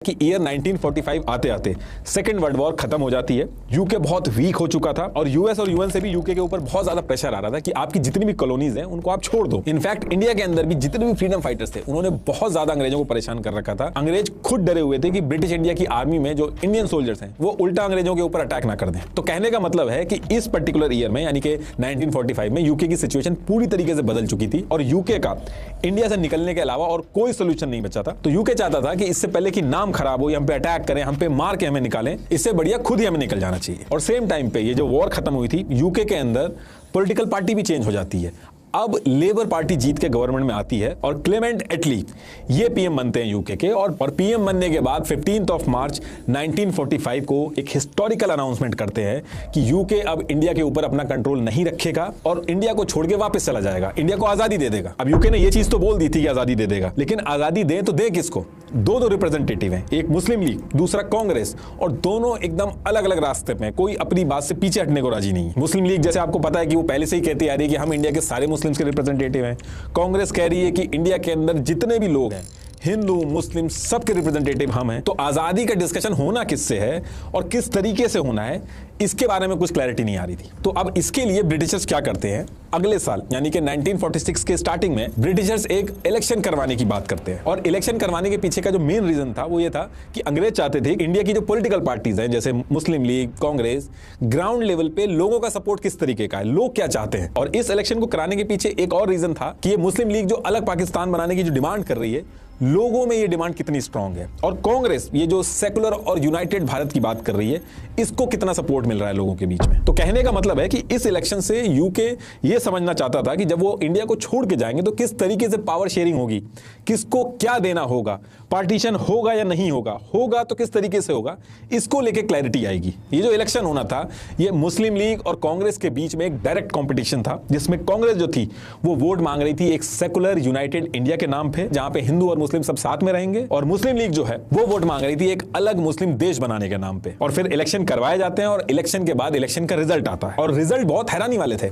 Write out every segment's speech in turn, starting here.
कि ईयर 1945 आते आते सेकेंड वर्ल्ड वॉर खत्म हो जाती है। यूके बहुत वीक हो चुका था और यूएस और यूएन से भी यूके के ऊपर बहुत ज्यादा प्रेशर आ रहा था कि आपकी जितनी भी कॉलोनीज हैं उनको आप छोड़ दो। इनफैक्ट इंडिया के अंदर भी जितने भी फ्रीडम फाइटर्स थे उन्होंने बहुत ज्यादा अंग्रेजों को परेशान कर रखा था। अंग्रेज खुद डरे हुए थे कि ब्रिटिश इंडिया की आर्मी में जो इंडियन सोल्जर्स हैं वो उल्टा अंग्रेजों के ऊपर अटैक ना कर दें। तो कहने का मतलब है कि इस पर्टिकुलर ईयर में यानी कि 1945 में यूके की सिचुएशन पूरी तरीके से बदल चुकी थी और यूके का इंडिया से निकलने के अलावा और कोई सोल्यूशन नहीं बचा था। तो यूके चाहता था कि इससे पहले कि नाम खराब हो, हम पे अटैक करें, हम पे मार के हमें निकालें, इससे बढ़िया खुद ही हमें निकल जाना चाहिए। और सेम टाइम पे ये जो वॉर खत्म हुई थी यूके के अंदर पॉलिटिकल पार्टी भी चेंज हो जाती है। अब लेबर पार्टी जीत के गवर्नमेंट में आती है और क्लेमेंट एटली ये पीएम बनते हैं यूके के। और पीएम बनने के बाद 15 मार्च 1945 को एक हिस्टोरिकल अनाउंसमेंट करते हैं कि यूके अब इंडिया के ऊपर अपना कंट्रोल नहीं रखेगा और इंडिया को छोड़ के वापस चला जाएगा, इंडिया को आजादी दे देगा। अब यूके ने ये चीज तो बोल दी थी कि आजादी दे देगा, लेकिन आजादी दे तो दे किसको? दो रिप्रेजेंटेटिव हैं, एक मुस्लिम लीग, दूसरा कांग्रेस, और दोनों एकदम अलग अलग रास्ते पे, कोई अपनी बात से पीछे हटने को राजी नहीं है। मुस्लिम लीग जैसे आपको पता है कि वो पहले से ही कहती आ रही है कि हम इंडिया के सारे मुस्लिम्स के रिप्रेजेंटेटिव हैं। कांग्रेस कह रही है कि इंडिया के अंदर जितने भी लोग हैं, हिंदू मुस्लिम, सबके रिप्रेजेंटेटिव हम हैं। तो आजादी का डिस्कशन होना किससे है और किस तरीके से होना है, इसके बारे में कुछ क्लैरिटी नहीं आ रही थी। तो अब इसके लिए ब्रिटिशर्स क्या करते हैं, अगले साल यानी कि 1946 के स्टार्टिंग में ब्रिटिशर्स एक इलेक्शन करवाने की बात करते हैं। और इलेक्शन करवाने के पीछे का जो मेन रीजन था वो ये था कि अंग्रेज चाहते थे इंडिया की जो पॉलिटिकल पार्टीज हैं जैसे मुस्लिम लीग, कांग्रेस, ग्राउंड लेवल पे लोगों का सपोर्ट किस तरीके का है, लोग क्या चाहते हैं। और इस इलेक्शन को कराने के पीछे एक और रीजन था कि ये मुस्लिम लीग जो अलग पाकिस्तान बनाने की जो डिमांड कर रही है, लोगों में ये डिमांड कितनी स्ट्रांग है, और कांग्रेस ये जो सेकुलर और यूनाइटेड भारत की बात कर रही है, इसको कितना सपोर्ट मिल रहा है लोगों के बीच में। तो कहने का मतलब है कि इस इलेक्शन से यूके ये समझना चाहता था कि जब वो इंडिया को छोड़ के जाएंगे तो किस तरीके से पावर शेयरिंग होगी, किसको क्या देना होगा, पार्टीशन होगा या नहीं होगा, होगा तो किस तरीके से होगा, इसको लेके क्लैरिटी आएगी। ये जो इलेक्शन होना था ये मुस्लिम लीग और कांग्रेस के बीच में एक डायरेक्ट कॉम्पिटिशन था, जिसमें कांग्रेस जो थी वो वोट मांग रही थी एक सेकुलर यूनाइटेड इंडिया के नाम पे, जहां पे हिंदू और मुस्लिम सब साथ में रहेंगे, और मुस्लिम लीग जो है वो वोट मांग रही थी एक अलग मुस्लिम देश बनाने के नाम पे। और फिर इलेक्शन करवाए जाते हैं और इलेक्शन के बाद इलेक्शन का रिजल्ट आता है, और रिजल्ट बहुत हैरानी वाले थे।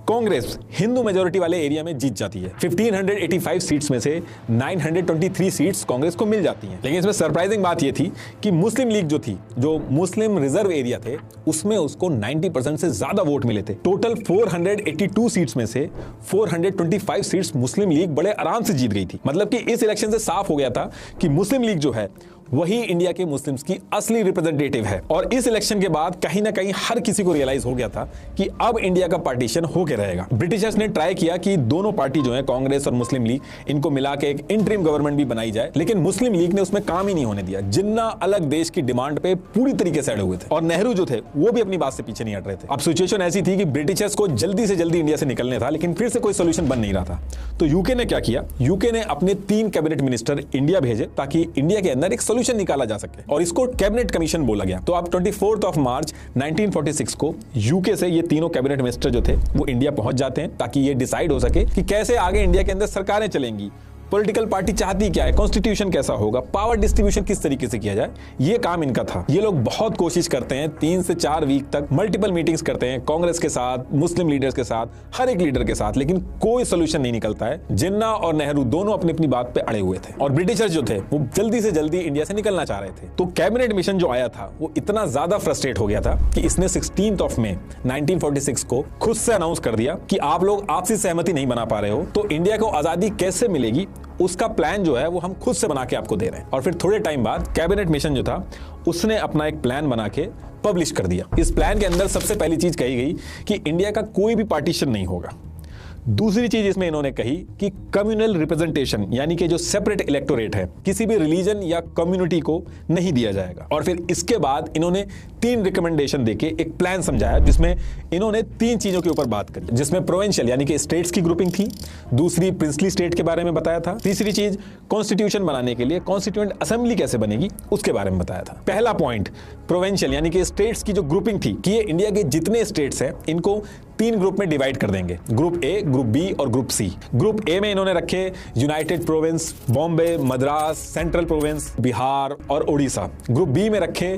कांग्रेस हिंदू मेजोरिटी वाले एरिया में जीत जाती है। 1585 सीट्स में से 923 सीट्स कांग्रेस को मिल जाती हैं। लेकिन इसमें सरप्राइजिंग बात यह थी कि मुस्लिम लीग जो थी, जो मुस्लिम रिजर्व एरिया थे, उसमें उसको 90% से ज्यादा वोट मिले थे। टोटल 482 सीट्स में से 425 सीट्स मुस्लिम लीग बड़े आराम से जीत गई थी। मतलब कि इस इलेक्शन से साफ हो गया था कि मुस्लिम लीग जो है वही इंडिया के मुस्लिम्स की असली रिप्रेजेंटेटिव है। और इस इलेक्शन के बाद कहीं ना कहीं हर किसी को रियलाइज हो गया था कि अब इंडिया का पार्टीशन होके रहेगा। ब्रिटिशर्स ने ट्राई किया कि दोनों पार्टी जो है, कांग्रेस और मुस्लिम लीग, इनको मिला के एक इंटरिम गवर्नमेंट भी बनाई जाए, लेकिन मुस्लिम लीग ने उसमें काम ही नहीं होने दिया। जिन्ना अलग देश की डिमांड पे पूरी तरीके से अड़े हुए थे, और नेहरू जो थे वो भी अपनी बात से पीछे नहीं हट रहे थे। अब सिचुएशन ऐसी थी कि ब्रिटिशर्स को जल्दी से जल्दी इंडिया से निकलने था, लेकिन फिर से कोई सोल्यूशन बन नहीं रहा था। तो यूके ने क्या किया, यूके ने अपने 3 कैबिनेट मिनिस्टर इंडिया भेजे ताकि इंडिया के अंदर एक सोल्यूशन निकाला जा सके, और इसको कैबिनेट कमीशन बोला गया। तो अब 24 मार्च 1946 को यूके से ये तीनों कैबिनेट मिनिस्टर जो थे वो इंडिया पहुंच जाते हैं ताकि ये डिसाइड हो सके कि कैसे आगे इंडिया के अंदर सरकारें चलेंगी, पॉलिटिकल पार्टी चाहती क्या है, कॉन्स्टिट्यूशन कैसा होगा, पावर डिस्ट्रीब्यूशन किस तरीके से किया जाए। ये काम इनका था। ये लोग बहुत कोशिश करते हैं, 3 से 4 वीक तक मल्टीपल मीटिंग्स करते हैं कांग्रेस के साथ, मुस्लिम लीडर्स के साथ, हर एक लीडर के साथ, लेकिन कोई सोल्यूशन नहीं निकलता है। जिन्ना और नेहरू दोनों अपनी अपनी बात पे अड़े हुए थे, और ब्रिटिशर्स जो थे वो जल्दी से जल्दी इंडिया से निकलना चाह रहे थे। तो कैबिनेट मिशन जो आया था वो इतना ज्यादा फ्रस्ट्रेट हो गया था कि इसने 16 मई 1946 को खुद से अनाउंस कर दिया कि आप लोग आपसी सहमति नहीं बना पा रहे हो, तो इंडिया को आजादी कैसे मिलेगी उसका प्लान जो है वो हम खुद से बना के आपको दे रहे हैं। और फिर थोड़े टाइम बाद कैबिनेट मिशन जो था उसने अपना एक प्लान बना के पब्लिश कर दिया। इस प्लान के अंदर सबसे पहली चीज कही गई कि इंडिया का कोई भी पार्टीशन नहीं होगा। दूसरी चीज इसमें इन्होंने कही कि कम्युनल रिप्रेजेंटेशन यानी कि जो सेपरेट इलेक्टोरेट है किसी भी रिलीजन या कम्युनिटी को नहीं दिया जाएगा। और फिर इसके बाद इन्होंने 3 रिकमेंडेशन देके एक प्लान समझाया जिसमें इन्होंने 3 चीजों के ऊपर बात करी, जिसमें प्रोविंशियल यानी कि स्टेट्स की ग्रुपिंग थी, दूसरी प्रिंसली स्टेट के बारे में बताया था, तीसरी चीज कॉन्स्टिट्यूशन बनाने के लिए कॉन्स्टिट्यूएंट असेंबली कैसे बनेगी उसके बारे में बताया था। पहला पॉइंट प्रोविंशियल यानी कि स्टेट्स की जो ग्रुपिंग थी कि ये इंडिया के जितने स्टेट्स हैं इनको 3 ग्रुप में डिवाइड कर देंगे, ग्रुप ए, ग्रुप बी और ग्रुप सी। ग्रुप ए में इन्होंने रखे United Province, Bombay, Madras, Central Province, Bihar और उड़ीसा। ग्रुप बी में रखे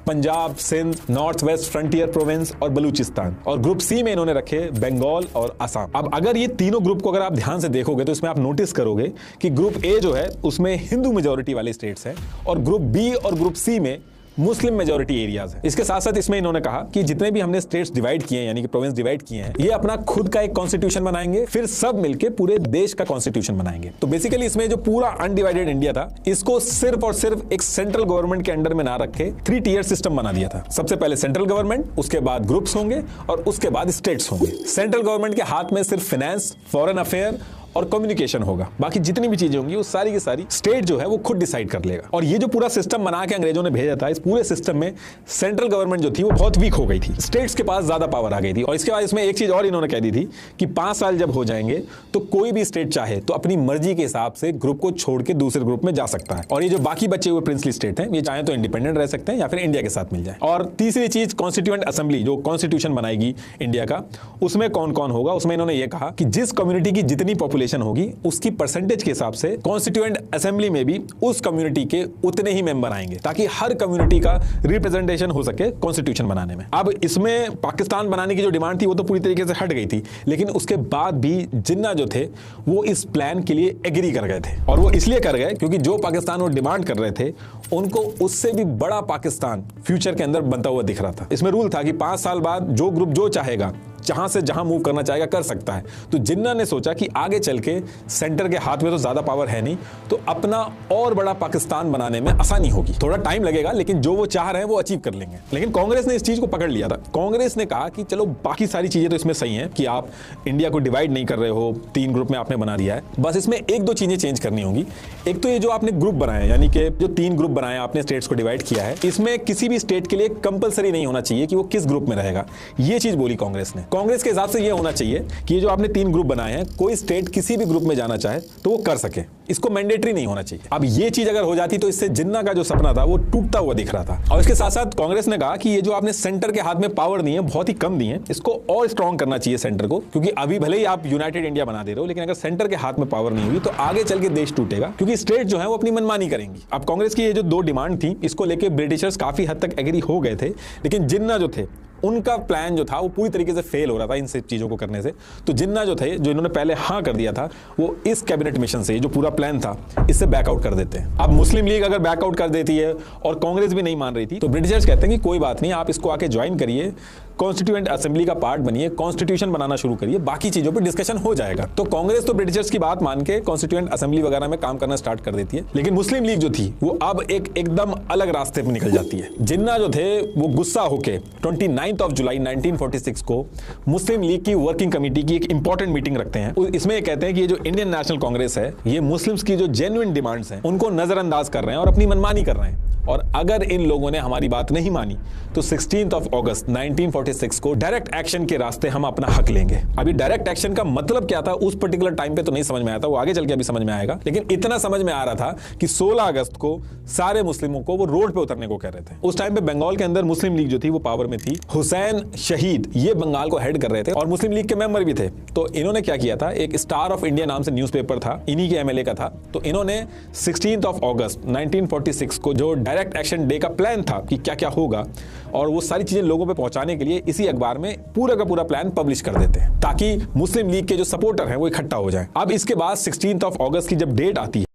Punjab, Sindh, North West Frontier Province और बलूचिस्तान। और ग्रुप सी में इन्होंने रखे बंगाल और असम। अब अगर ये तीनों ग्रुप को अगर आप ध्यान से देखोगे तो इसमें आप नोटिस करोगे कि ग्रुप ए जो है उसमें हिंदू मेजॉरिटी वाले स्टेट्स हैं और ग्रुप बी और ग्रुप सी में मुस्लिम मेजॉरिटी एरियाज है। इसके साथ साथ इसमें इन्होंने कहा कि जितने भी हमने स्टेट्स डिवाइड किए हैं यानी कि प्रोविंस डिवाइड किए हैं, ये अपना खुद का एक कॉन्स्टिट्यूशन बनाएंगे, फिर सब मिलके पूरे देश का कॉन्स्टिट्यूशन बनाएंगे। तो बेसिकली इसमें जो पूरा अनडिवाइडेड इंडिया था इसको सिर्फ और सिर्फ एक सेंट्रल गवर्नमेंट के अंडर में ना रखे 3 टियर सिस्टम बना दिया था। सबसे पहले सेंट्रल गवर्नमेंट, उसके बाद ग्रुप्स होंगे और उसके बाद स्टेट्स होंगे। सेंट्रल गवर्नमेंट के हाथ में सिर्फ फाइनेंस, फॉरेन अफेयर और कम्युनिकेशन होगा, बाकी जितनी भी चीजें होंगी वो सारी की सारी स्टेट जो है वो खुद डिसाइड कर लेगा। और ये जो पूरा सिस्टम बना के अंग्रेजों ने भेजा था, इस पूरे सिस्टम में सेंट्रल गवर्नमेंट जो थी वो बहुत वीक हो गई थी, स्टेट्स के पास ज्यादा पावर आ गई थी। और इसके बाद इसमें एक चीज और इन्होंने कह दी थी कि 5 साल जब हो जाएंगे तो कोई भी स्टेट चाहे तो अपनी मर्जी के हिसाब से ग्रुप को छोड़ के दूसरे ग्रुप में जा सकता है। और ये जो बाकी बचे हुए प्रिंसली स्टेट हैं ये चाहे तो इंडिपेंडेंट रह सकते हैं या फिर इंडिया के साथ मिल जाए। और तीसरी चीज कॉन्स्टिट्यूएंट असेंबली जो कॉन्स्टिट्यूशन बनाएगी इंडिया का, उसमें कौन कौन होगा, उसमें इन्होंने ये कहा कि जिस कम्युनिटी की जितनी पॉपुलेशन होगी की परसेंटेज के हिसाब से कॉन्स्टिट्यूएंट असेंबली में भी उस कम्युनिटी के उतने ही मेंबर आएंगे ताकि हर कम्युनिटी का रिप्रेजेंटेशन हो सके कॉन्स्टिट्यूशन बनाने में। अब इसमें पाकिस्तान बनाने की जो डिमांड थी वो तो पूरी तरीके से हट गई थी, लेकिन उसके बाद भी जिन्ना जो थे वो इस प्लान के लिए एग्री कर गए थे। और वो इसलिए कर गए क्योंकि जो पाकिस्तान वो डिमांड कर रहे थे उनको उससे भी बड़ा पाकिस्तान फ्यूचर के अंदर बनता हुआ दिख रहा था। इसमें रूल था कि 5 साल बाद जो ग्रुप जो चाहेगा जहां से जहां मूव करना चाहेगा कर सकता है। तो जिन्ना ने सोचा कि आगे चल के सेंटर के हाथ में तो ज्यादा पावर है नहीं, तो अपना और बड़ा पाकिस्तान बनाने में आसानी होगी। थोड़ा टाइम लगेगा लेकिन जो वो चाह रहे हैं वो अचीव कर लेंगे। लेकिन कांग्रेस ने इस चीज को पकड़ लिया था। कांग्रेस ने कहा कि चलो बाकी सारी चीजें तो इसमें सही हैं कि आप इंडिया को डिवाइड नहीं कर रहे हो, 3 ग्रुप में आपने बना दिया है, बस इसमें 1-2 चीजें चेंज करनी होंगी। एक तो ये जो आपने ग्रुप बनाए यानी कि जो 3 ग्रुप बनाए आपने स्टेट्स को डिवाइड किया है, इसमें किसी भी स्टेट के लिए कंपलसरी नहीं होना चाहिए कि वो किस ग्रुप में रहेगा। ये चीज बोली कांग्रेस ने। कांग्रेस के हिसाब से ये होना चाहिए कि ये जो आपने 3 ग्रुप बनाए हैं कोई स्टेट किसी भी ग्रुप में जाना चाहे तो वो कर सके, इसको मैंडेटरी नहीं होना चाहिए। अब ये चीज अगर हो जाती तो इससे जिन्ना का जो सपना था वो टूटता हुआ दिख रहा था। और इसके साथ साथ कांग्रेस ने कहा कि ये जो आपने सेंटर के हाथ में पावर दी है बहुत ही कम दी है, इसको और स्ट्रॉन्ग करना चाहिए सेंटर को, क्योंकि अभी भले ही आप यूनाइटेड इंडिया बना दे रहे हो लेकिन अगर सेंटर के हाथ में पावर नहीं हुई तो आगे चल के देश टूटेगा, क्योंकि स्टेट जो है वो अपनी मनमानी करेंगी। अब कांग्रेस की ये जो 2 डिमांड थी इसको लेकर ब्रिटिशर्स काफी हद तक एग्री हो गए थे, लेकिन जिन्ना जो थे उनका प्लान जो था वो पूरी तरीके से फेल हो रहा था इन सब चीजों को करने से। तो जिन्ना जो थे जो इन्होंने पहले हाँ कर दिया था वो इस कैबिनेट मिशन से जो पूरा प्लान था इससे बैकआउट कर देते हैं। अब मुस्लिम लीग अगर बैकआउट कर देती है और कांग्रेस भी नहीं मान रही थी तो ब्रिटिशर्स कहते हैं कि कोई बात नहीं, आप इसको आके ज्वाइन करिए, कॉन्स्टिट्यूएंट असेंबली का पार्ट बनिए, कॉन्स्टिट्यूशन बनाना शुरू करिए, बाकी चीजों पे डिस्कशन हो जाएगा। तो कांग्रेस तो ब्रिटिशर्स की बात मान के कॉन्स्टिट्यूएंट असेंबली वगैरह में काम करना स्टार्ट कर देती है, लेकिन मुस्लिम लीग जो थी वो अब एकदम अलग रास्ते पे निकल जाती है। जिन्ना जो थे वो गुस्सा होके 29 जुलाई 1946 को मुस्लिम लीग की वर्किंग कमेटी की एक इंपॉर्टेंट मीटिंग रखते हैं। इसमें ये कहते हैं कि ये जो इंडियन नेशनल कांग्रेस है ये मुस्लिम्स की जो जेन्युइन डिमांड्स हैं उनको नजरअंदाज कर रहे हैं और अपनी मनमानी कर रहे हैं, और अगर इन लोगों ने हमारी बात नहीं मानी तो 16 अगस्त 1946 को डायरेक्ट एक्शन के रास्ते हम अपना हक लेंगे। अभी डायरेक्ट एक्शन का मतलब क्या था उस पर्टिकुलर टाइम पे तो नहीं समझ में आया था, वो आगे चल के अभी समझ में आएगा, लेकिन इतना समझ में आ रहा था कि 16 अगस्त को सारे मुस्लिमों को वो रोड पे उतरने को कह रहे थे। उस टाइम पे बंगाल के अंदर मुस्लिम लीग जो थी वो पावर में थी। हुसैन शहीद ये बंगाल को हेड कर रहे थे और मुस्लिम लीग के मेंबर भी थे। तो इन्होंने क्या किया था, एक स्टार ऑफ इंडिया नाम से न्यूज़पेपर था, इन्हीं के एमएलए का था, तो इन्होंने 16 अगस्त 1946 को जो डायरेक्ट एक्शन डे का प्लान था कि क्या क्या होगा और वो सारी चीजें लोगों पे पहुंचाने के लिए इसी अखबार में पूरा का पूरा प्लान पब्लिश कर देते हैं ताकि मुस्लिम लीग के जो सपोर्टर हैं वो इकट्ठा हो जाएं। अब इसके बाद 16 अगस्त की जब डेट आती है